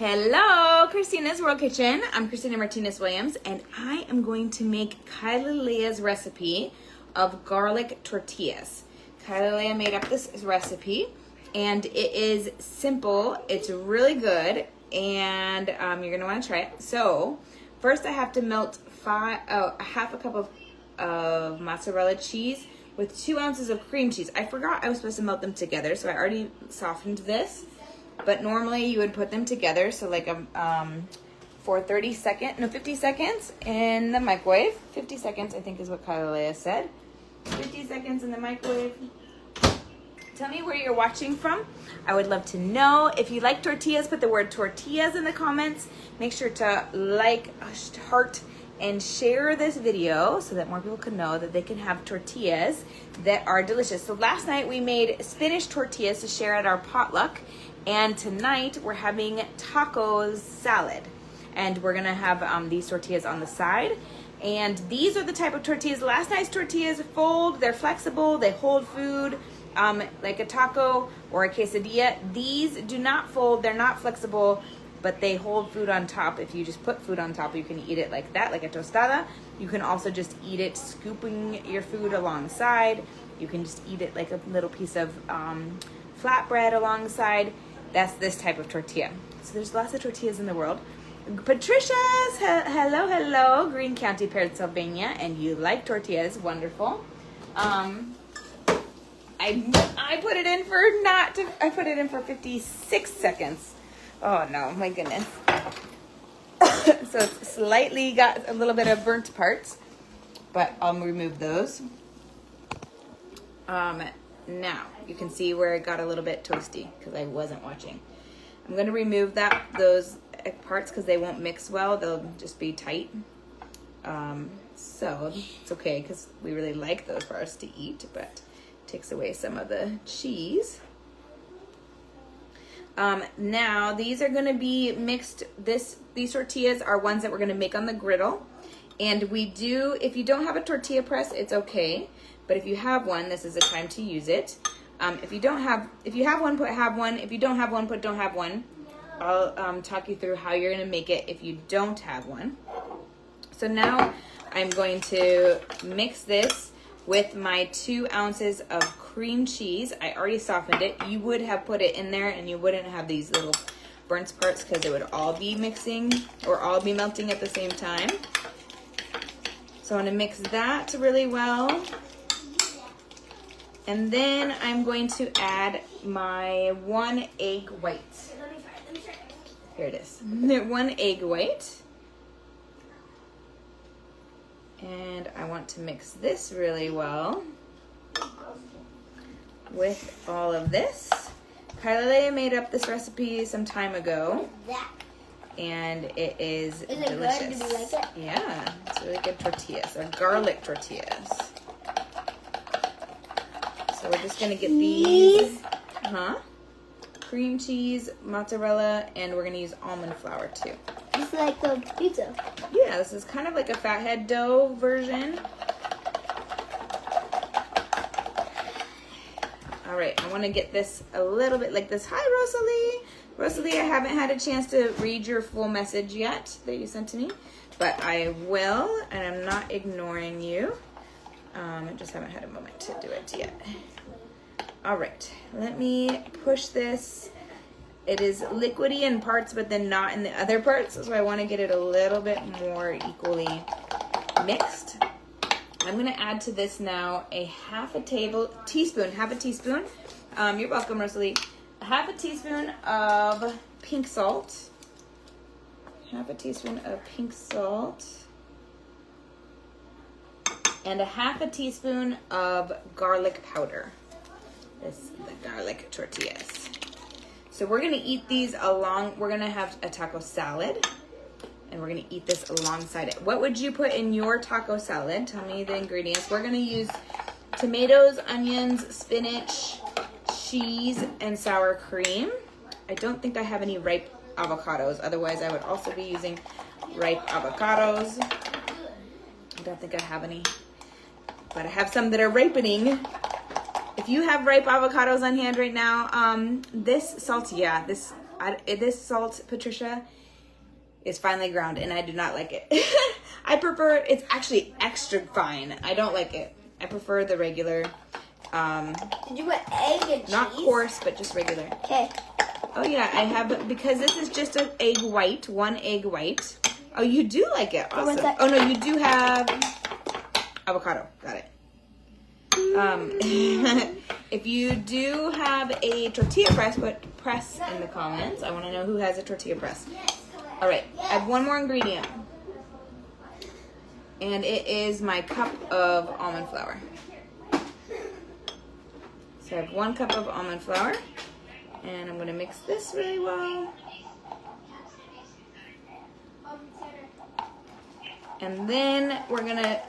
Hello, Christina's World Kitchen. I'm Christina Martinez-Williams, and I am going to make Kaileileia's recipe of garlic tortillas. Kaileileia made up this recipe, and it is simple. It's really good, and you're gonna want to try it. So, first I have to melt half a cup of mozzarella cheese with 2 ounces of cream cheese. I forgot I was supposed to melt them together, so I already softened this. But normally you would put them together, so like for 50 seconds in the microwave. 50 seconds, I think is what Kaileileia said. 50 seconds in the microwave. Tell me where you're watching from. I would love to know. If you like tortillas, put the word tortillas in the comments. Make sure to like, heart, and share this video so that more people can know that they can have tortillas that are delicious. So last night we made spinach tortillas to share at our potluck. And tonight we're having taco salad, and we're gonna have these tortillas on the side. And these are the type of tortillas. Last night's tortillas fold, they're flexible, they hold food, like a taco or a quesadilla. These do not fold, they're not flexible, but they hold food on top. If you just put food on top, you can eat it like that, like a tostada. You can also just eat it scooping your food alongside. You can just eat it like a little piece of flatbread alongside. That's this type of tortilla. So there's lots of tortillas in the world. Patricia's, hello, Greene County, Pennsylvania, and you like tortillas, wonderful. I put it in I put it in for 56 seconds. Oh no, my goodness. So it's slightly got a little bit of burnt parts, but I'll remove those. Now, you can see where it got a little bit toasty because I wasn't watching. I'm going to remove those parts because they won't mix well. They'll just be tight. So it's okay because we really like those parts to eat, but it takes away some of the cheese. Now, these are going to be mixed. These tortillas are ones that we're going to make on the griddle. And if you don't have a tortilla press, it's okay. But if you have one, this is the time to use it. If you have one, have one. If you don't have one, don't have one. I'll talk you through how you're gonna make it if you don't have one. So now I'm going to mix this with my 2 ounces of cream cheese. I already softened it. You would have put it in there and you wouldn't have these little burnt parts because it would all be mixing or all be melting at the same time. So I'm gonna mix that really well. And then I'm going to add my 1 egg white. Here it is. 1 egg white. And I want to mix this really well with all of this. Kaileileia made up this recipe some time ago. And it is delicious. Good? Do you like it? Yeah, it's really good tortillas. They're garlic tortillas. So we're just gonna get these, cream cheese, mozzarella, and we're gonna use almond flour too. It's like a pizza. Yeah, this is kind of like a fathead dough version. All right, I wanna get this a little bit like this. Hi, Rosalie. Rosalie, I haven't had a chance to read your full message yet that you sent to me, but I will, and I'm not ignoring you. I just haven't had a moment to do it yet. All right, let me push this. It is liquidy in parts, but then not in the other parts, so I want to get it a little bit more equally mixed. I'm gonna add to this now half a teaspoon. You're welcome, Rosalie. Half a teaspoon of pink salt. Half a teaspoon of pink salt. And a half a teaspoon of garlic powder. This is the garlic tortillas. So we're gonna eat these we're gonna have a taco salad, and we're gonna eat this alongside it. What would you put in your taco salad? Tell me the ingredients. We're gonna use tomatoes, onions, spinach, cheese, and sour cream. I don't think I have any ripe avocados. Otherwise, I would also be using ripe avocados. I don't think I have any. But I have some that are ripening. If you have ripe avocados on hand right now, this This salt, Patricia, is finely ground, and I do not like it. I prefer, it's actually extra fine. I don't like it. I prefer the regular. Did you put egg and cheese? Not coarse, but just regular. Okay. Oh yeah, I have, because this is just an egg white, 1 egg white. Oh, you do like it. Awesome. Oh no, you do have avocado. Got it. If you do have a tortilla press, put press in the comments. I want to know who has a tortilla press. All right, I have one more ingredient. And it is my cup of almond flour. So I have 1 cup of almond flour. And I'm going to mix this really well. And then we're going to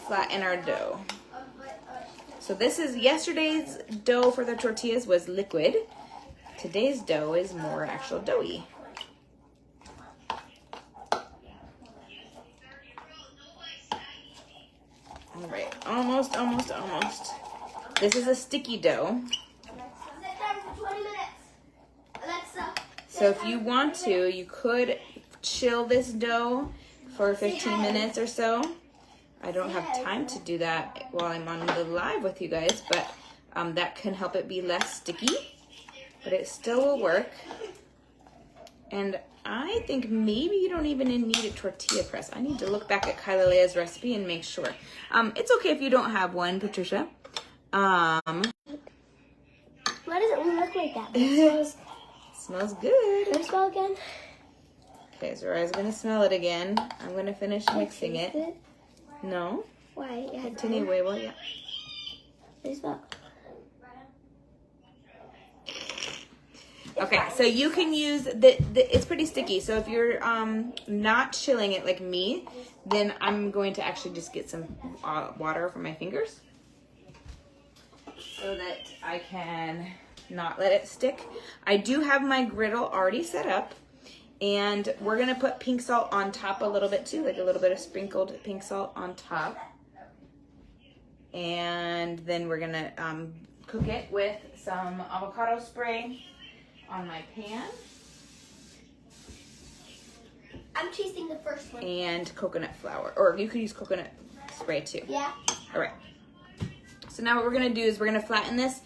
flatten our dough. So this is, yesterday's dough for the tortillas was liquid. Today's dough is more actual doughy. All right, almost. This is a sticky dough. So if you want to, you could chill this dough for 15 minutes or so. I don't have time to do that while I'm on the live with you guys, but that can help it be less sticky, but it still will work. And I think maybe you don't even need a tortilla press. I need to look back at Kaileileia's recipe and make sure. It's okay if you don't have one, Patricia. Why does it look like that? It smells good. Can I smell again? Okay, so Rye's gonna smell it again. I'm gonna finish mixing it. No. Why? Continue, well, yeah. Okay, so you can use it's pretty sticky. So if you're not chilling it like me, then I'm going to actually just get some water from my fingers so that I can not let it stick. I do have my griddle already set up. And we're gonna put pink salt on top a little bit too, like a little bit of sprinkled pink salt on top. And then we're gonna cook it with some avocado spray on my pan. I'm tasting the first one. And coconut flour, or you could use coconut spray too. Yeah. All right. So now what we're gonna do is we're gonna flatten this.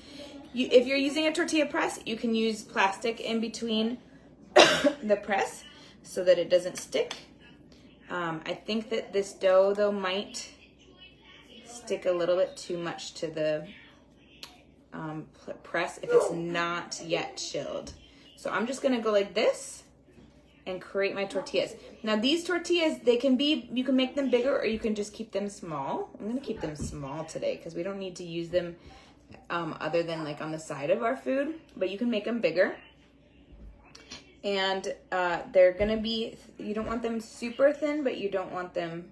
If you're using a tortilla press, you can use plastic in between the press so that it doesn't stick. I think that this dough though might stick a little bit too much to the press if it's not yet chilled. So I'm just gonna go like this and create my tortillas. Now these tortillas, you can make them bigger or you can just keep them small. I'm gonna keep them small today because we don't need to use them other than like on the side of our food, but you can make them bigger. And they're gonna be, you don't want them super thin, but you don't want them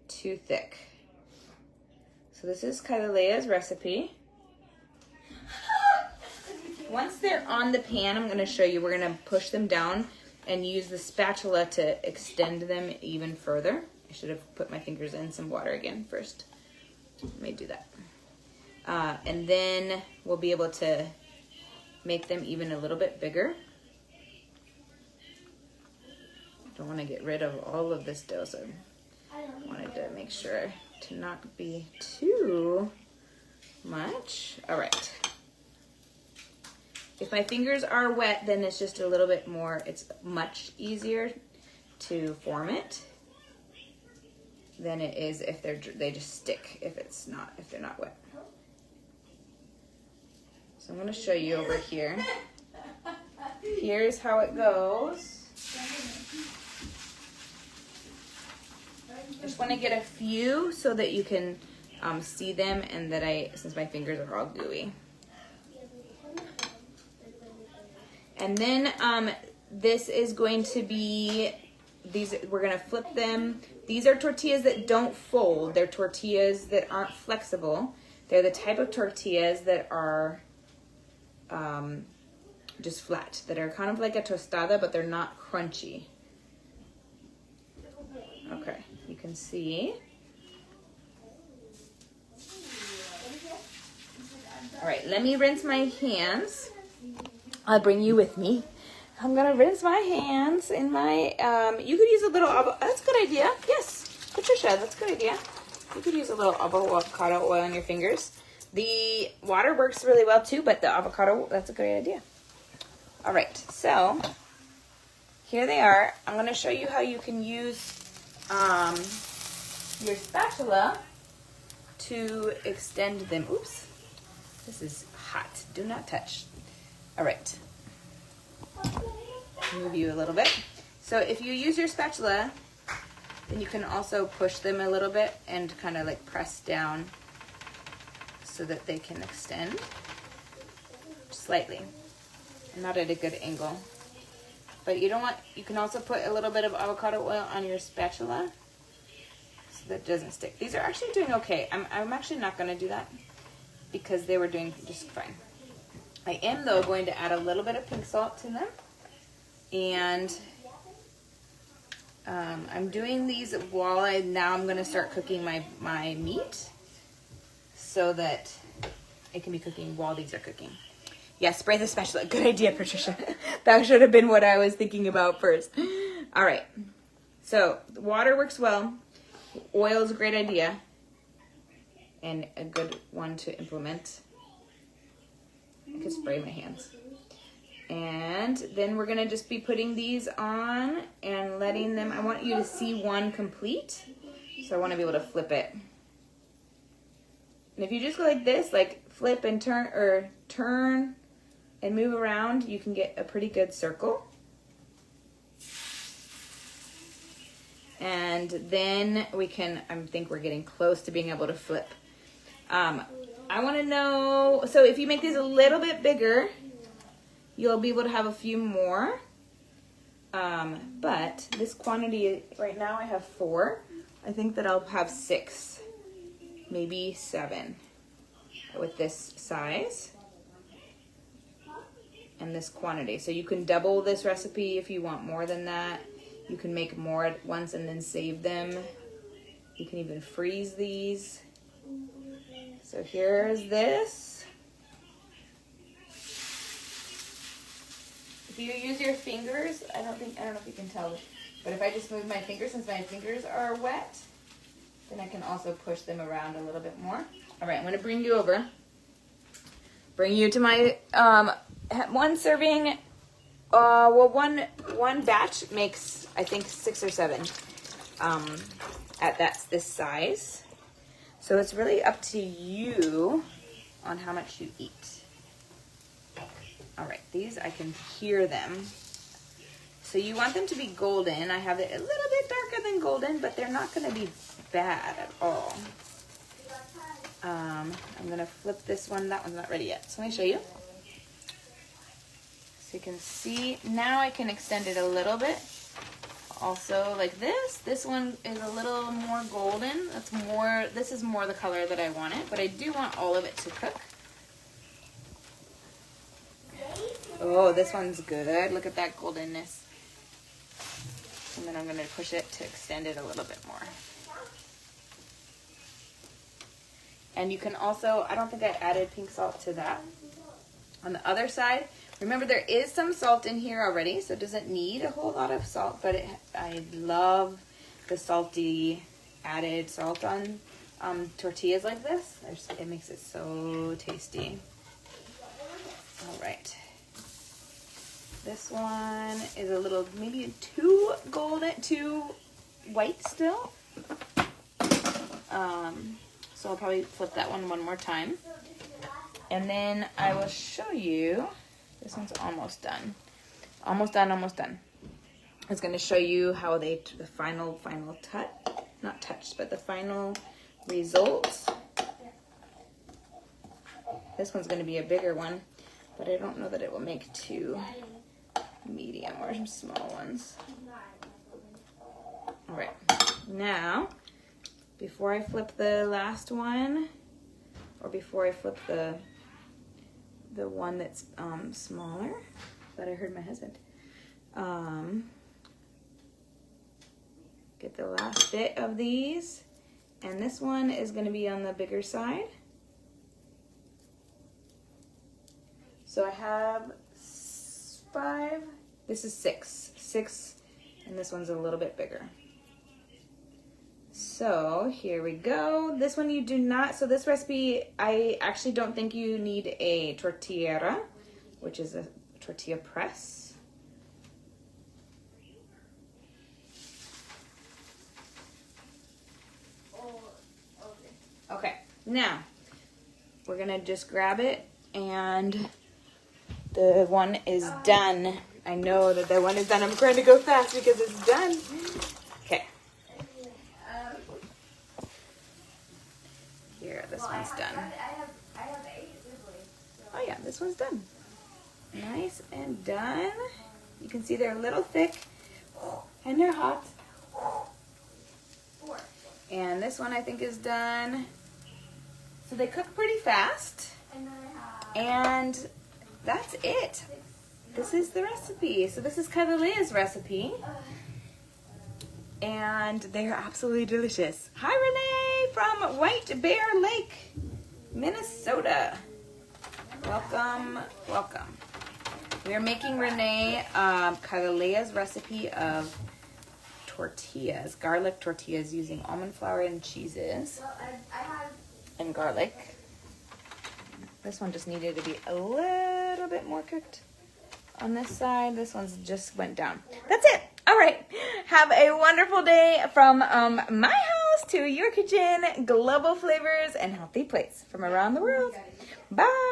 too thick. So this is Kaileileia's recipe. Once they're on the pan, I'm gonna show you, we're gonna push them down and use the spatula to extend them even further. I should have put my fingers in some water again first. Let me do that. And then we'll be able to make them even a little bit bigger. Don't want to get rid of all of this dough, so I wanted to make sure to not be too much. All right. If my fingers are wet, then it's just a little bit more, it's much easier to form it than it is if they just stick if they're not wet. So I'm going to show you over here. Here's how it goes. Just want to get a few so that you can see them, and that since my fingers are all gooey. And then this is going to be, we're going to flip them. These are tortillas that don't fold. They're tortillas that aren't flexible. They're the type of tortillas that are just flat, that are kind of like a tostada, but they're not crunchy. Okay, you can see. All right, let me rinse my hands. I'll bring you with me. I'm gonna rinse my hands in my, you could use a little, that's a good idea. Yes, Patricia, that's a good idea. You could use a little avocado oil on your fingers. The water works really well too, but the avocado, that's a great idea. All right, so here they are. I'm gonna show you how you can use your spatula to extend them. Oops, this is hot, do not touch. All right. Move you a little bit. So if you use your spatula, then you can also push them a little bit and kind of like press down so that they can extend slightly, not at a good angle. But you don't want, you can also put a little bit of avocado oil on your spatula so that it doesn't stick. These are actually doing okay. I'm actually not going to do that because they were doing just fine. I am though going to add a little bit of pink salt to them. And I'm doing these while I'm going to start cooking my meat so that it can be cooking while these are cooking. Yeah, spray the spatula. Good idea, Patricia. That should have been what I was thinking about first. All right. So the water works well. Oil is a great idea and a good one to implement. I could spray my hands. And then we're gonna just be putting these on and letting them, I want you to see one complete. So I wanna be able to flip it. And if you just go like this, like flip and turn, or turn and move around, you can get a pretty good circle. And then we can, I think we're getting close to being able to flip. I wanna know, so if you make these a little bit bigger, you'll be able to have a few more, but this quantity, right now I have 4. I think that I'll have 6, maybe 7 with this size and this quantity. So you can double this recipe if you want more than that. You can make more at once and then save them. You can even freeze these. So here's this. If you use your fingers, I don't know if you can tell, but if I just move my fingers, since my fingers are wet, then I can also push them around a little bit more. All right, I'm gonna bring you over. Bring you to my one serving. Well, one batch makes, I think, 6 or 7. That's this size. So it's really up to you on how much you eat. All right, these, I can hear them. So you want them to be golden. I have it a little bit darker than golden, but they're not gonna be bad at all. I'm gonna flip this one. That one's not ready yet. So let me show you. So you can see, now I can extend it a little bit. Also like this. This one is a little more golden. This is more the color that I want it, but I do want all of it to cook. Oh, this one's good. Look at that goldenness. And then I'm going to push it to extend it a little bit more. And you can also, I don't think I added pink salt to that. On the other side, remember there is some salt in here already, so it doesn't need a whole lot of salt, but I love the salty added salt on tortillas like this. It makes it so tasty. All right. This one is a little, maybe too golden, too white still. So I'll probably flip that one more time. And then I will show you, this one's almost done. Almost done, almost done. I was gonna show you how the final touch, not touch, but the final results. This one's gonna be a bigger one, but I don't know that it will make 2 medium or some small ones. All right, now, before I flip the last one, or before I flip the one that's smaller, but I heard my husband, get the last bit of these, and this one is going to be on the bigger side. So I have 5, This is 6. 6, and this one's a little bit bigger. So here we go. This one you do not, so this recipe, I actually don't think you need a tortilla, which is a tortilla press. Okay, now we're gonna just grab it, and the one is done. I know that the one is done. I'm trying to go fast because it's done. Okay. Here, this one's done. I have 8 siblings. Oh yeah, this one's done. Nice and done. You can see they're a little thick, and they're hot. 4. And this one I think is done. So they cook pretty fast. And then I have And that's it. 6. This is the recipe. So this is Kaileileia's recipe. And they are absolutely delicious. Hi Renee from White Bear Lake, Minnesota. Welcome, welcome. We are making Renee Kaileileia's recipe of tortillas, garlic tortillas using almond flour and cheeses Well, I have. and garlic. This one just needed to be a little bit more cooked on this side. This one's just went down. That's it. All right. Have a wonderful day from my house to your kitchen. Global flavors and healthy plates from around the world. Bye.